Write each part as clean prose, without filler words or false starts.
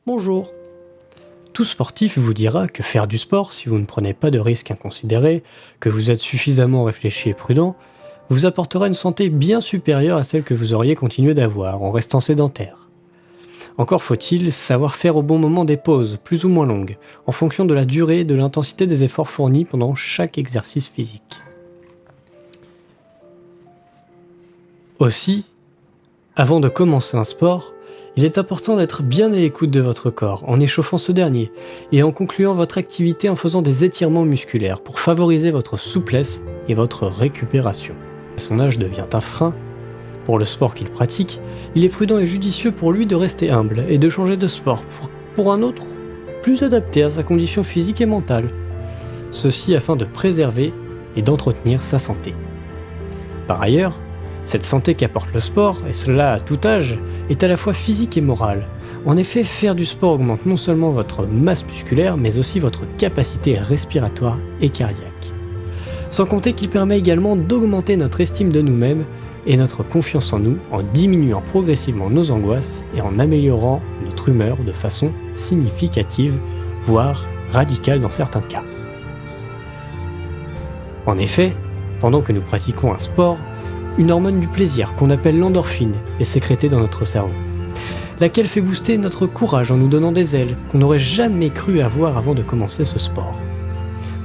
Bonjour. Tout sportif vous dira que faire du sport, si vous ne prenez pas de risques inconsidérés, que vous êtes suffisamment réfléchi et prudent, vous apportera une santé bien supérieure à celle que vous auriez continué d'avoir en restant sédentaire. Encore faut-il savoir faire au bon moment des pauses, plus ou moins longues, en fonction de la durée et de l'intensité des efforts fournis pendant chaque exercice physique. Aussi, avant de commencer un sport, il est important d'être bien à l'écoute de votre corps en échauffant ce dernier et en concluant votre activité en faisant des étirements musculaires pour favoriser votre souplesse et votre récupération. Son âge devient un frein. Pour le sport qu'il pratique, il est prudent et judicieux pour lui de rester humble et de changer de sport pour un autre plus adapté à sa condition physique et mentale. Ceci afin de préserver et d'entretenir sa santé. Par ailleurs, cette santé qu'apporte le sport, et cela à tout âge, est à la fois physique et morale. En effet, faire du sport augmente non seulement votre masse musculaire, mais aussi votre capacité respiratoire et cardiaque. Sans compter qu'il permet également d'augmenter notre estime de nous-mêmes et notre confiance en nous en diminuant progressivement nos angoisses et en améliorant notre humeur de façon significative, voire radicale dans certains cas. En effet, pendant que nous pratiquons un sport, une hormone du plaisir qu'on appelle l'endorphine est sécrétée dans notre cerveau, laquelle fait booster notre courage en nous donnant des ailes qu'on n'aurait jamais cru avoir avant de commencer ce sport.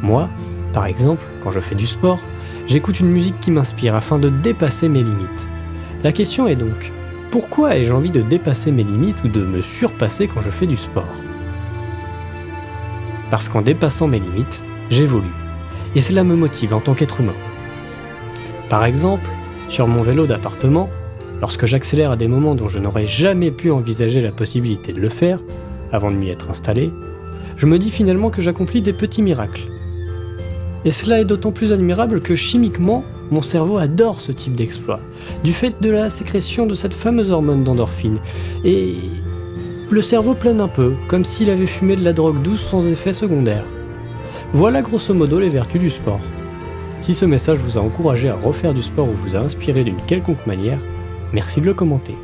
Moi, par exemple, quand je fais du sport, j'écoute une musique qui m'inspire afin de dépasser mes limites. La question est donc, pourquoi ai-je envie de dépasser mes limites ou de me surpasser quand je fais du sport ? Parce qu'en dépassant mes limites, j'évolue, et cela me motive en tant qu'être humain. Par exemple, sur mon vélo d'appartement, lorsque j'accélère à des moments dont je n'aurais jamais pu envisager la possibilité de le faire, avant de m'y être installé, je me dis finalement que j'accomplis des petits miracles. Et cela est d'autant plus admirable que chimiquement, mon cerveau adore ce type d'exploit, du fait de la sécrétion de cette fameuse hormone d'endorphine, et le cerveau plane un peu, comme s'il avait fumé de la drogue douce sans effet secondaire. Voilà grosso modo les vertus du sport. Si ce message vous a encouragé à refaire du sport ou vous a inspiré d'une quelconque manière, merci de le commenter.